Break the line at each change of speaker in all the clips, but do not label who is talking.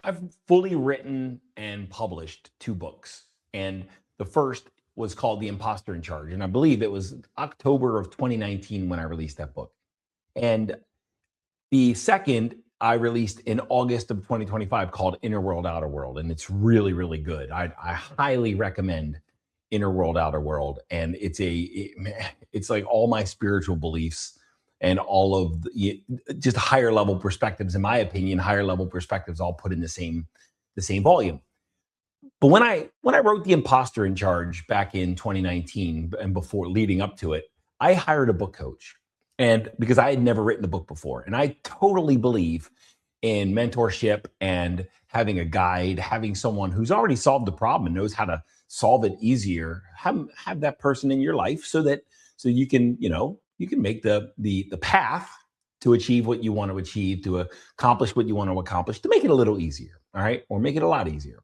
I've fully written and published two books. And the first was called The Imposter in Charge. And I believe it was October of 2019 when I released that book. And the second I released in August of 2025 called Inner World, Outer World. And it's really, really good. I highly recommend Inner World, Outer World. And it's like all my spiritual beliefs and all of just higher level perspectives, in my opinion, higher level perspectives all put in the same volume. But when I wrote The Imposter in Charge back in 2019 and before leading up to it, I hired a book coach. And because I had never written a book before, and I totally believe in mentorship and having a guide, having someone who's already solved the problem and knows how to solve it easier, have that person in your life so you can, you can make the path to achieve what you want to achieve, to accomplish what you want to accomplish, to make it a little easier, all right? Or make it a lot easier.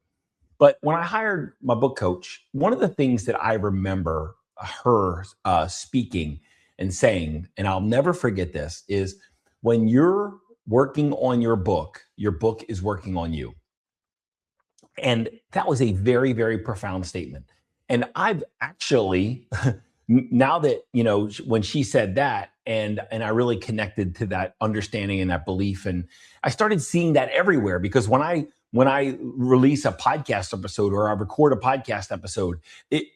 But when I hired my book coach, one of the things that I remember her speaking and saying, and I'll never forget this, is when you're working on your book is working on you. And that was a very, very profound statement. And I've actually, now that, when she said that, and I really connected to that understanding and that belief, and I started seeing that everywhere, because when I release a podcast episode or I record a podcast episode,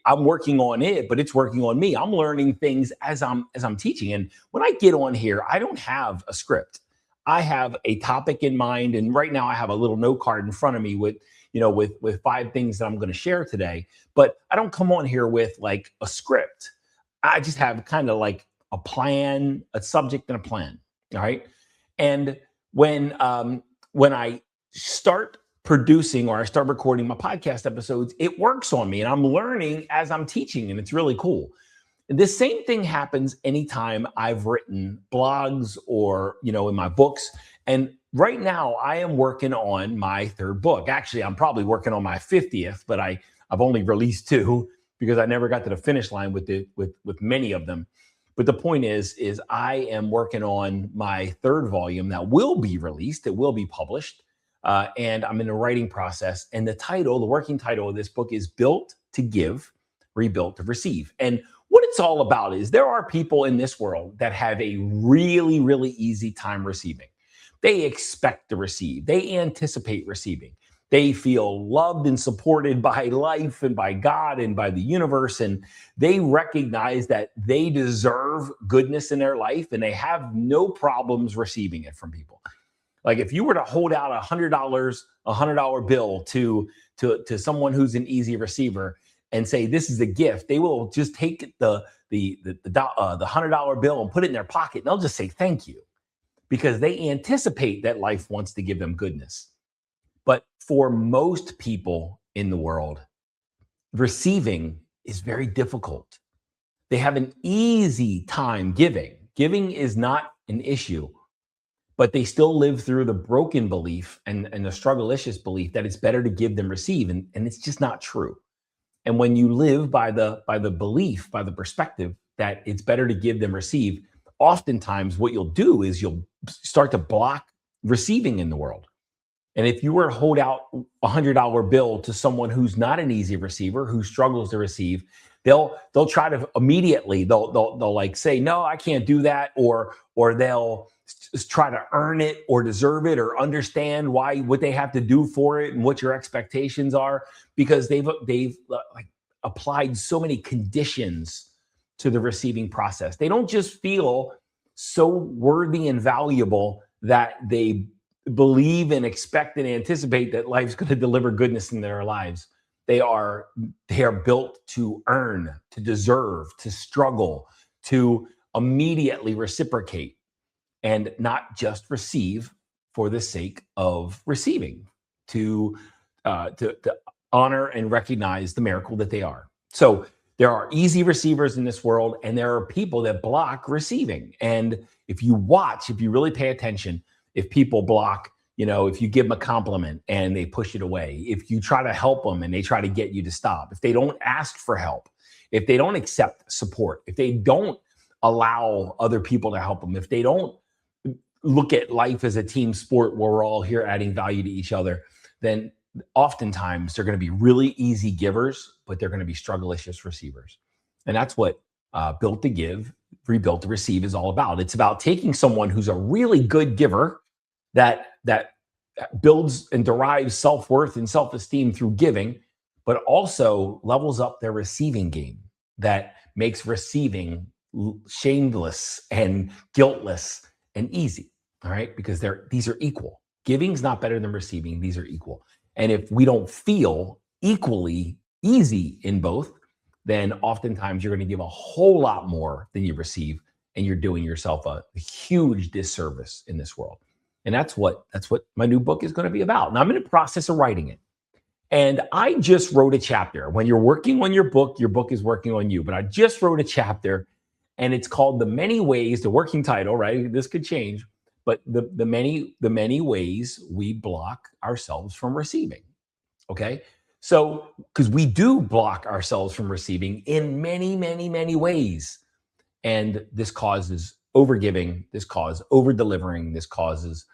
I'm working on it, but it's working on me. I'm learning things as I'm teaching. And when I get on here, I don't have a script. I have a topic in mind, and right now I have a little note card in front of me with 5 things that I'm going to share today. But I don't come on here with like a script. I just have kind of like a plan, a subject, and a plan. All right. And when I start producing or I start recording my podcast episodes, it works on me, and I'm learning as I'm teaching, and it's really cool. The same thing happens anytime I've written blogs or, in my books. And right now I am working on my 3rd book. Actually, I'm probably working on my 50th, but I've only released 2 because I never got to the finish line with many of them. But the point is I am working on my 3rd volume that will be released. It will be published. And I'm in the writing process. And the working title of this book is Built to Give, Rebuilt to Receive. And what it's all about is there are people in this world that have a really, really easy time receiving. They expect to receive. They anticipate receiving. They feel loved and supported by life and by God and by the universe. And they recognize that they deserve goodness in their life, and they have no problems receiving it from people. Like if you were to hold out $100 bill to someone who's an easy receiver and say, this is a gift, they will just take the $100 bill and put it in their pocket, and they'll just say thank you, because they anticipate that life wants to give them goodness. But for most people in the world, receiving is very difficult. They have an easy time giving. Giving is not an issue, but they still live through the broken belief and the struggle-licious belief that it's better to give than receive. And it's just not true. And when you live by the belief, by the perspective that it's better to give than receive, oftentimes what you'll do is you'll start to block receiving in the world. And if you were to hold out $100 bill to someone who's not an easy receiver, who struggles to receive, they'll try to immediately, they'll like say, no, I can't do that. Or they'll try to earn it or deserve it or understand what they have to do for it and what your expectations are, because they've like applied so many conditions to the receiving process. They don't just feel so worthy and valuable that they believe and expect and anticipate that life's going to deliver goodness in their lives. They are built to earn, to deserve, to struggle, to immediately reciprocate, and not just receive for the sake of receiving, to honor and recognize the miracle that they are. So there are easy receivers in this world, and there are people that block receiving. And if you really pay attention, if people block, if you give them a compliment and they push it away, if you try to help them and they try to get you to stop, if they don't ask for help, if they don't accept support, if they don't allow other people to help them, if they don't look at life as a team sport where we're all here adding value to each other, then oftentimes they're going to be really easy givers, but they're going to be strugglicious receivers. And that's what Built to Give, Rebuilt to Receive is all about. It's about taking someone who's a really good giver that builds and derives self-worth and self-esteem through giving, but also levels up their receiving game that makes receiving shameless and guiltless and easy. All right, because these are equal. Giving's not better than receiving. These are equal. And if we don't feel equally easy in both, then oftentimes you're going to give a whole lot more than you receive, and you're doing yourself a huge disservice in this world. And that's what my new book is going to be about. Now I'm in the process of writing it. And I just wrote a chapter. When you're working on your book is working on you. But I just wrote a chapter, and it's called The Many Ways, the working title, right? This could change, but the many ways we block ourselves from receiving. Okay? So, because we do block ourselves from receiving in many, many, many ways. And this causes overgiving, this causes over-delivering, this causes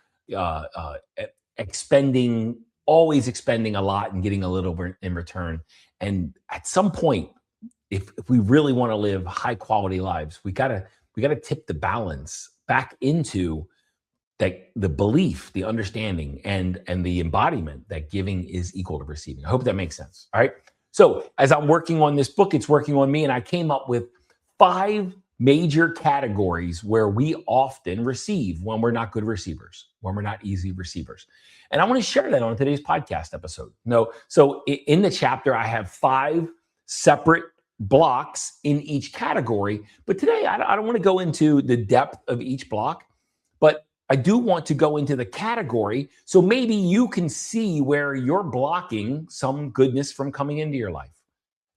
always expending a lot and getting a little bit in return. And at some point, if we really want to live high quality lives, we gotta tip the balance back into the belief, the understanding, and the embodiment that giving is equal to receiving. I hope that makes sense. All right. So as I'm working on this book, it's working on me, and I came up with 5 major categories where we often receive when we're not good receivers, when we're not easy receivers. And I want to share that on today's podcast episode. So in the chapter, I have 5 separate blocks in each category. But today, I don't want to go into the depth of each block, but I do want to go into the category so maybe you can see where you're blocking some goodness from coming into your life.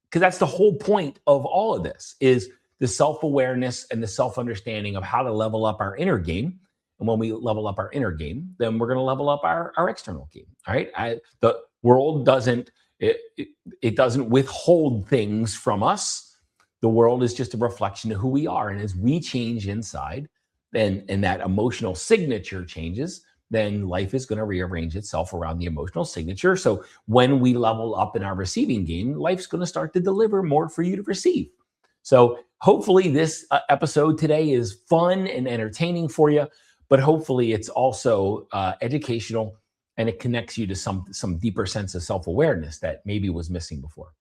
Because that's the whole point of all of this, is the self-awareness and the self-understanding of how to level up our inner game. And when we level up our inner game, then we're going to level up our external game. All right. The world doesn't withhold things from us. The world is just a reflection of who we are. And as we change inside, and that emotional signature changes, then life is going to rearrange itself around the emotional signature. So when we level up in our receiving game, life's going to start to deliver more for you to receive. So hopefully this episode today is fun and entertaining for you, but hopefully it's also educational, and it connects you to some deeper sense of self-awareness that maybe was missing before.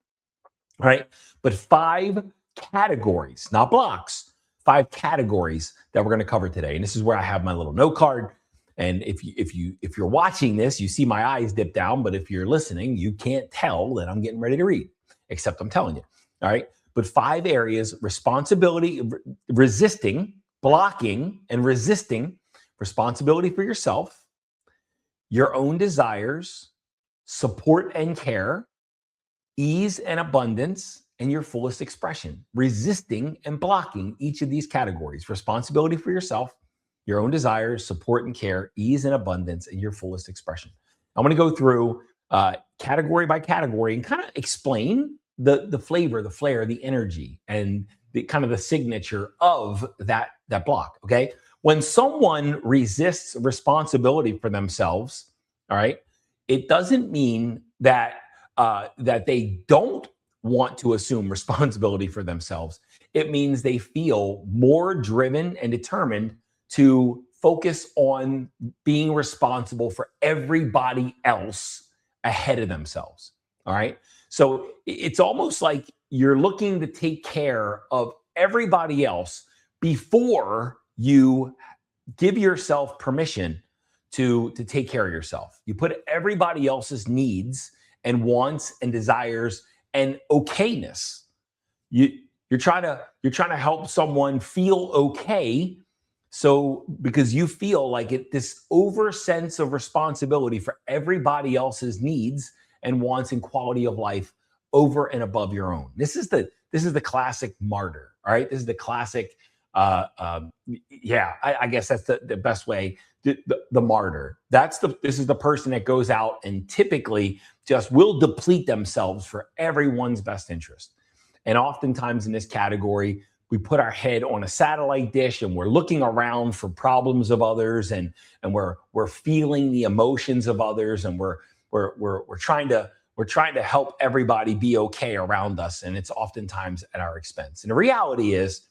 All right. But 5 categories, not blocks, 5 categories that we're going to cover today. And this is where I have my little note card. And if you're watching this, you see my eyes dip down, but if you're listening, you can't tell that I'm getting ready to read, except I'm telling you. All right. But 5 areas: responsibility, resisting, blocking and resisting responsibility for yourself, your own desires, support and care, ease and abundance, and your fullest expression. Resisting and blocking each of these categories: responsibility for yourself, your own desires, support and care, ease and abundance, and your fullest expression. I'm going to go through category by category and kind of explain the flavor, the flair, the energy, and the kind of the signature of that block. Okay. When someone resists responsibility for themselves, all right, it doesn't mean that they don't want to assume responsibility for themselves. It means they feel more driven and determined to focus on being responsible for everybody else ahead of themselves. All right. So it's almost like you're looking to take care of everybody else before you give yourself permission to take care of yourself. You put everybody else's needs and wants and desires and okayness. You're trying to help someone feel okay. So because you feel like this over sense of responsibility for everybody else's needs and wants and quality of life over and above your own. This is the classic martyr. All right. This is the classic. I guess that's the best way. The martyr. This is the person that goes out and typically just will deplete themselves for everyone's best interest. And oftentimes in this category, we put our head on a satellite dish and we're looking around for problems of others, and we're feeling the emotions of others, and we're we're trying to help everybody be okay around us, and it's oftentimes at our expense. And the reality is,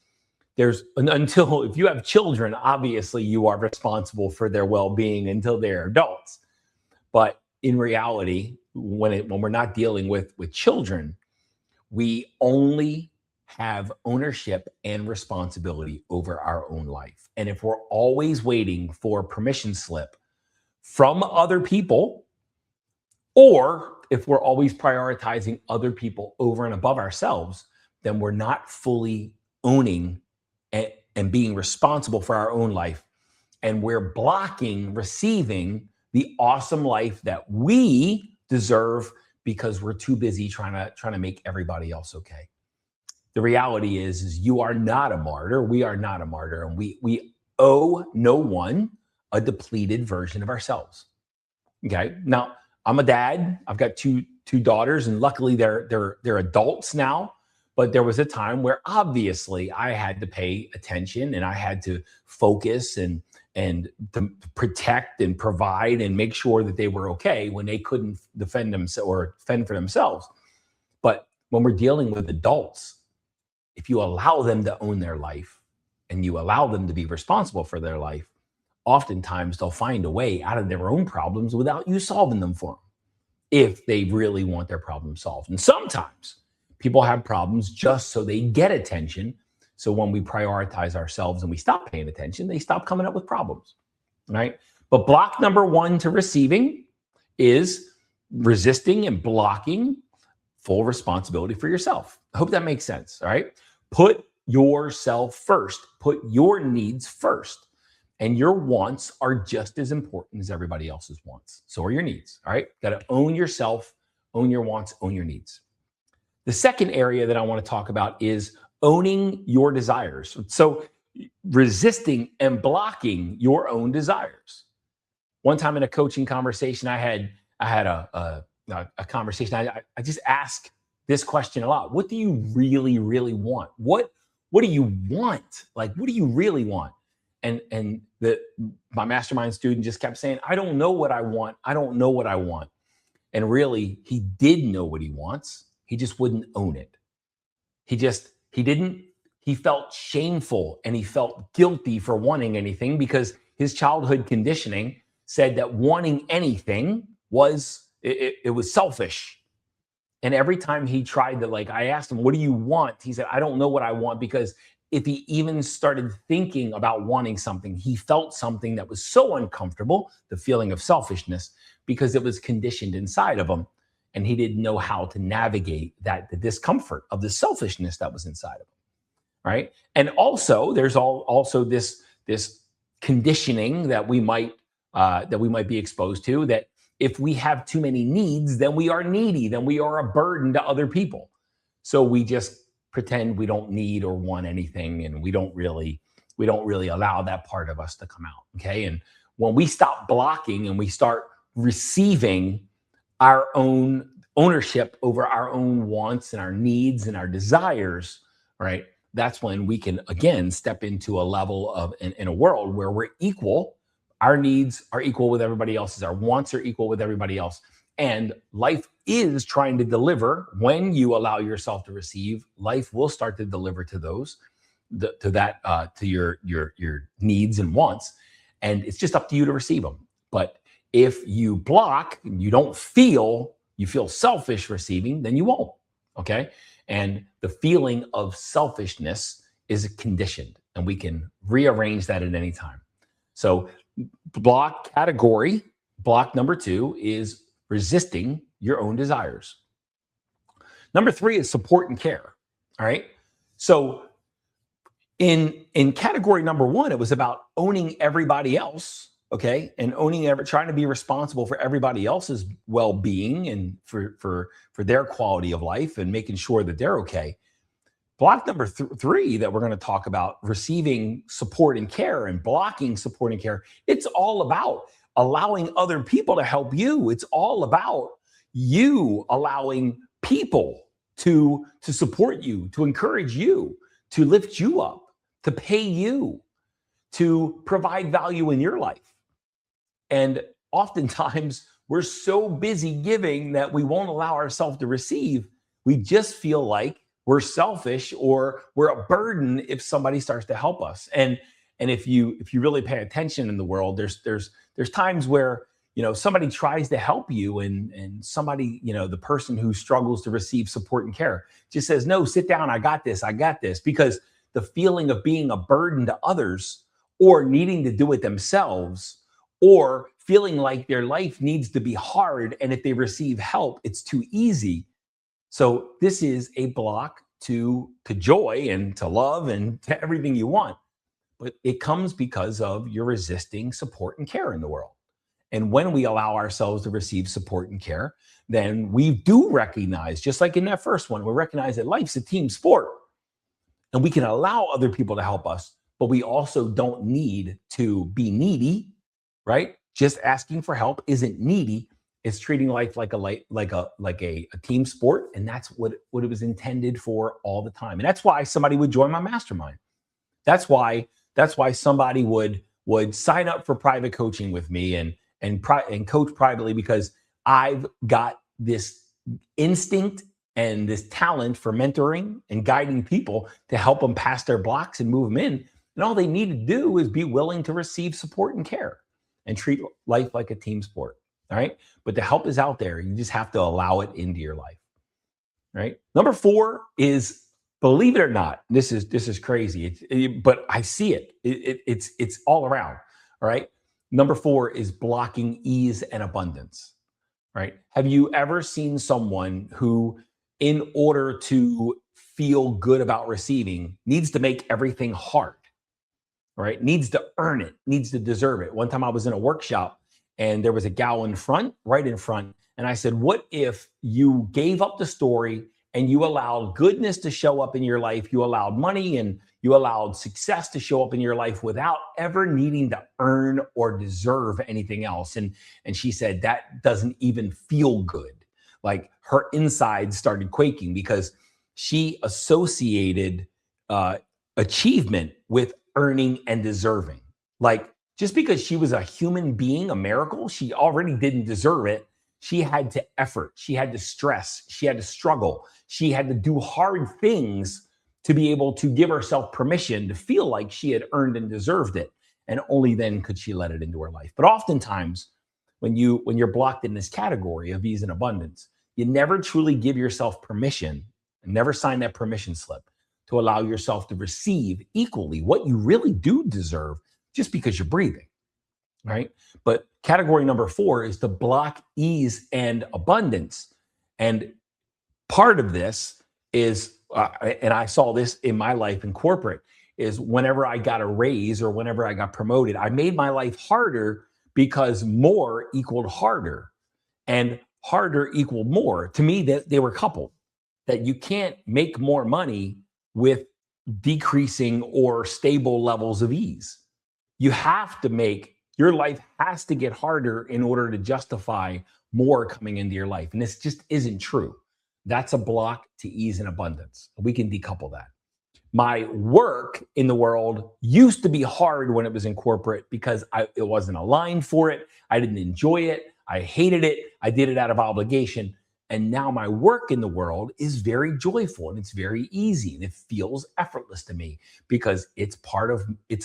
until if you have children, obviously you are responsible for their well-being until they're adults. But in reality, when we're not dealing with children, we only have ownership and responsibility over our own life. And if we're always waiting for a permission slip from other people, or if we're always prioritizing other people over and above ourselves, then we're not fully owning and being responsible for our own life. And we're blocking receiving the awesome life that we deserve because we're too busy trying to make everybody else okay. The reality is you are not a martyr. We are not a martyr. And we owe no one a depleted version of ourselves. Okay. Now, I'm a dad. I've got two daughters, and luckily they're adults now. But there was a time where obviously I had to pay attention, and I had to focus and to protect and provide and make sure that they were okay when they couldn't defend themselves or fend for themselves. But when we're dealing with adults, if you allow them to own their life and you allow them to be responsible for their life, oftentimes they'll find a way out of their own problems without you solving them for them, if they really want their problem solved. And sometimes people have problems just so they get attention. So when we prioritize ourselves and we stop paying attention, they stop coming up with problems, right? But block number one to receiving is resisting and blocking full responsibility for yourself. I hope that makes sense, all right? Put yourself first. Put your needs first. And your wants are just as important as everybody else's wants. So are your needs, all right? Got to own yourself, own your wants, own your needs. The second area that I want to talk about is owning your desires. So resisting and blocking your own desires. One time in a coaching conversation, I had a conversation. I just ask this question a lot. What do you really, really want? What do you want? Like, what do you really want? And my mastermind student just kept saying, I don't know what I want. I don't know what I want. And really, he did know what he wants. He just wouldn't own it. He felt shameful and he felt guilty for wanting anything because his childhood conditioning said that wanting anything was selfish. And every time he tried to, I asked him, what do you want? He said, I don't know what I want, because if he even started thinking about wanting something, he felt something that was so uncomfortable, the feeling of selfishness, because it was conditioned inside of him. And he didn't know how to navigate the discomfort of the selfishness that was inside of him, right? And also, there's also this conditioning that we might be exposed to, that if we have too many needs, then we are needy, then we are a burden to other people. So we just pretend we don't need or want anything, and we don't really allow that part of us to come out. Okay, and when we stop blocking and we start receiving our own ownership over our own wants and our needs and our desires, right? That's when we can, again, step into a level of, in a world where we're equal. Our needs are equal with everybody else's. Our wants are equal with everybody else. And life is trying to deliver. When you allow yourself to receive, life will start to deliver to those, to your needs and wants. And it's just up to you to receive them. But if you block, you feel selfish receiving, then you won't, okay? And the feeling of selfishness is conditioned, and we can rearrange that at any time. So block number 2 is resisting your own desires. Number 3 is support and care, all right? So in category number 1, it was about owning everybody else, okay, and trying to be responsible for everybody else's well-being and for their quality of life and making sure that they're okay. Block number 3 that we're going to talk about, receiving support and care and blocking support and care. It's all about allowing other people to help you. It's all about you allowing people to support you, to encourage you, to lift you up, to pay you, to provide value in your life. And oftentimes we're so busy giving that we won't allow ourselves to receive. We just feel like we're selfish or we're a burden if somebody starts to help us. And if you really pay attention in the world, there's times where somebody tries to help you, and somebody, the person who struggles to receive support and care just says, no, sit down, I got this, because the feeling of being a burden to others, or needing to do it themselves, or feeling like their life needs to be hard, and if they receive help it's too easy. So this is a block to joy and to love and to everything you want. But it comes because of you're resisting support and care in the world. And when we allow ourselves to receive support and care, then we do recognize, just like in that first one, we recognize that life's a team sport and we can allow other people to help us, but we also don't need to be needy, right? Just asking for help isn't needy. It's treating life like a team sport. And that's what it was intended for all the time. And that's why somebody would join my mastermind. That's why somebody would sign up for private coaching with me and coach privately, because I've got this instinct and this talent for mentoring and guiding people to help them pass their blocks and move them in. And all they need to do is be willing to receive support and care and treat life like a team sport. All right. But the help is out there. You just have to allow it into your life. Right. Number 4 is, believe it or not, this is crazy, but I see it. It's all around. All right. Number 4 is blocking ease and abundance. Right. Have you ever seen someone who, in order to feel good about receiving, needs to make everything hard? Right. Needs to earn it, needs to deserve it. One time I was in a workshop and there was a gal right in front. And I said, what if you gave up the story and you allowed goodness to show up in your life? You allowed money and you allowed success to show up in your life without ever needing to earn or deserve anything else. And she said, that doesn't even feel good. Like her insides started quaking because she associated achievement with earning and deserving. Like, just because she was a human being, a miracle, she already didn't deserve it. She had to effort, she had to stress, she had to struggle, she had to do hard things to be able to give herself permission to feel like she had earned and deserved it. And only then could she let it into her life. But oftentimes, when you're blocked in this category of ease and abundance, you never truly give yourself permission and never sign that permission slip to allow yourself to receive equally what you really do deserve, just because you're breathing, right? But category number 4 is to block ease and abundance. And part of this is, and I saw this in my life in corporate, is whenever I got a raise or whenever I got promoted, I made my life harder because more equaled harder and harder equaled more. To me, that they were coupled, that you can't make more money with decreasing or stable levels of ease. You have to your life has to get harder in order to justify more coming into your life. And this just isn't true. That's a block to ease and abundance. We can decouple that. My work in the world used to be hard when it was in corporate because it wasn't aligned for it. I didn't enjoy it. I hated it. I did it out of obligation. And now my work in the world is very joyful and it's very easy and it feels effortless to me because it's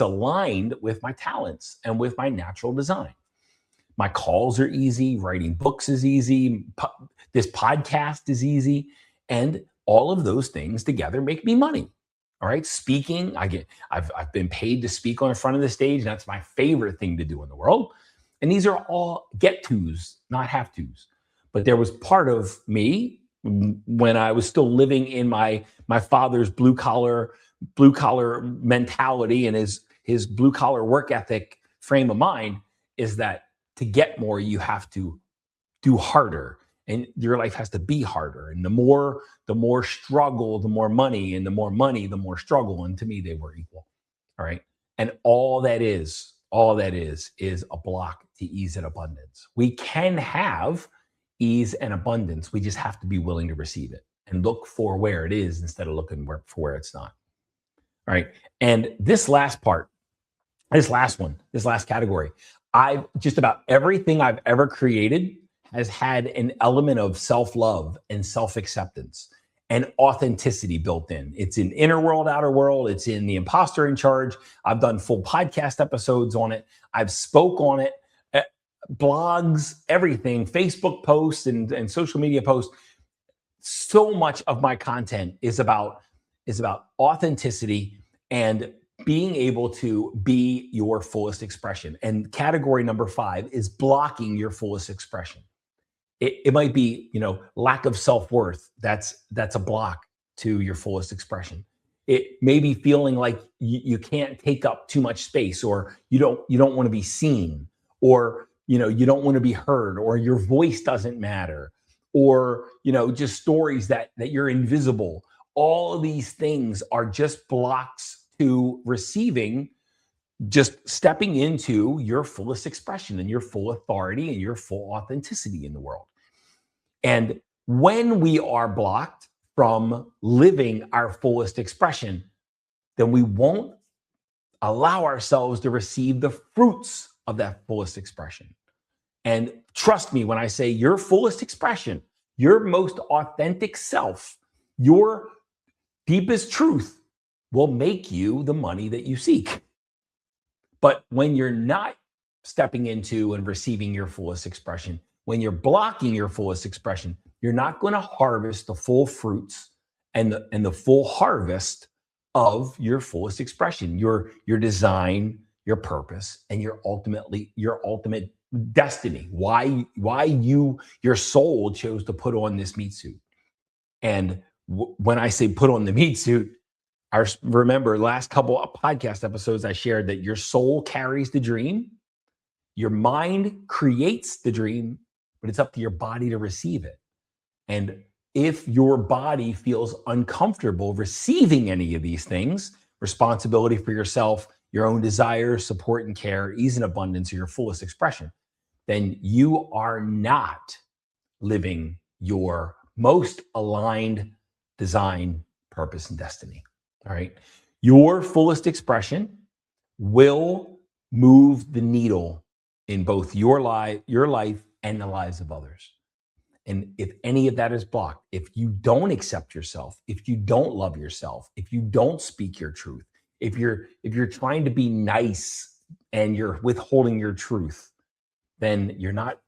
aligned with my talents and with my natural design. My calls are easy. Writing books is easy. This podcast is easy. And all of those things together make me money. All right. Speaking, I've been paid to speak on the front of the stage. And that's my favorite thing to do in the world. And these are all get tos, not have tos. But there was part of me when I was still living in my father's blue collar mentality and his blue collar work ethic frame of mind, is that to get more, you have to do harder and your life has to be harder. And the more struggle, the more money, and the more money, the more struggle. And to me, they were equal. All right. And all that is a block to ease and abundance. We can have ease and abundance. We just have to be willing to receive it and look for where it is instead of looking for where it's not. All right. And this last category, just about everything I've ever created has had an element of self-love and self-acceptance and authenticity built in. It's in Inner World, Outer World. It's in The Imposter in Charge. I've done full podcast episodes on it. I've spoke on it, blogs, everything, Facebook posts and social media posts. So much of my content is about authenticity and being able to be your fullest expression. And category number 5 is blocking your fullest expression. It might be, lack of self-worth. That's a block to your fullest expression. It may be feeling like you can't take up too much space, or you don't want to be seen, or you don't want to be heard, or your voice doesn't matter, or just stories that you're invisible. All of these things are just blocks to receiving, just stepping into your fullest expression and your full authority and your full authenticity in the world. And when we are blocked from living our fullest expression, then we won't allow ourselves to receive the fruits of that fullest expression. And trust me when I say your fullest expression, your most authentic self, your deepest truth will make you the money that you seek. But when you're not stepping into and receiving your fullest expression, when you're blocking your fullest expression, you're not going to harvest the full fruits and the full harvest of your fullest expression, your design, your purpose, and your ultimate destiny. Why your soul chose to put on this meat suit. And when I say put on the meat suit, I remember last couple of podcast episodes I shared that your soul carries the dream, your mind creates the dream, but it's up to your body to receive it. And if your body feels uncomfortable receiving any of these things, responsibility for yourself, your own desires, support and care, ease and abundance, or your fullest expression, then you are not living your most aligned design, purpose, and destiny. All right. Your fullest expression will move the needle in both your life and the lives of others. And if any of that is blocked, if you don't accept yourself, if you don't love yourself, if you don't speak your truth, if you're trying to be nice and you're withholding your truth, then you're not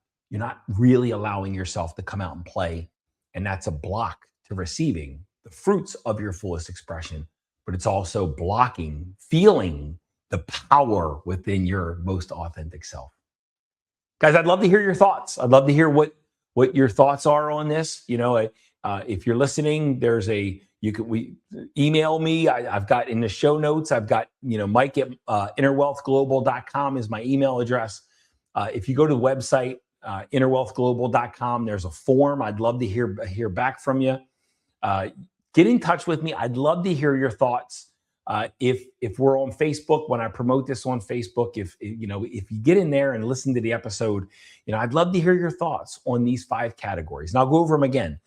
really allowing yourself to come out and play. And that's a block to receiving the fruits of your fullest expression, but it's also blocking feeling the power within your most authentic self. Guys, I'd love to hear your thoughts. I'd love to hear what your thoughts are on this. If you're listening, email me. I've got in the show notes, I've got, Mike at innerwealthglobal.com is my email address. If you go to the website, innerwealthglobal.com, there's a form. I'd love to hear back from you. Get in touch with me. I'd love to hear your thoughts. If we're on Facebook, when I promote this on Facebook, if you get in there and listen to the episode, I'd love to hear your thoughts on these 5 categories. And I'll go over them again.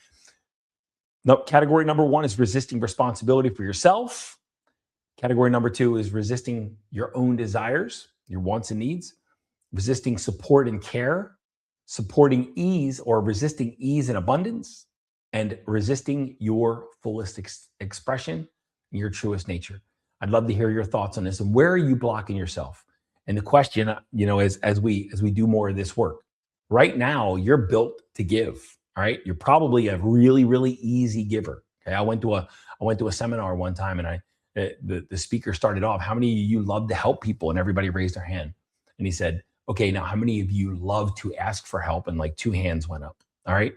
No, category number 1 is resisting responsibility for yourself. Category number 2 is resisting your own desires, your wants and needs. Resisting support and care, supporting ease or resisting ease and abundance, and resisting your fullest expression, your truest nature. I'd love to hear your thoughts on this. And where are you blocking yourself? And the question, as we do more of this work, right now you're built to give. All right, you're probably a really, really easy giver. Okay, I went to a seminar one time, and the speaker started off, "How many of you love to help people?" And everybody raised their hand. And he said, "Okay, now how many of you love to ask for help?" And like 2 hands went up. All right,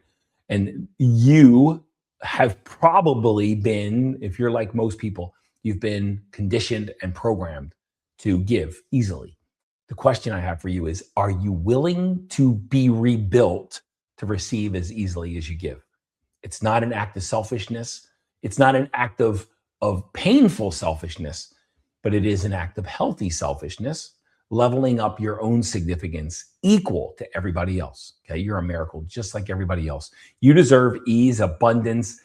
and you have probably been, if you're like most people, you've been conditioned and programmed to give easily. The question I have for you is, are you willing to be rebuilt to receive as easily as you give? It's not an act of selfishness. It's not an act of painful selfishness, but it is an act of healthy selfishness, leveling up your own significance equal to everybody else. Okay, you're a miracle just like everybody else. You deserve ease, abundance,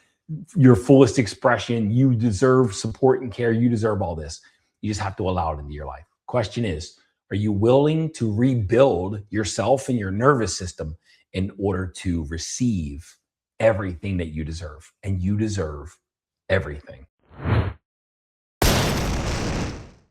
your fullest expression. You deserve support and care. You deserve all this. You just have to allow it into your life. Question is, are you willing to rebuild yourself and your nervous system in order to receive everything that you deserve. And you deserve everything.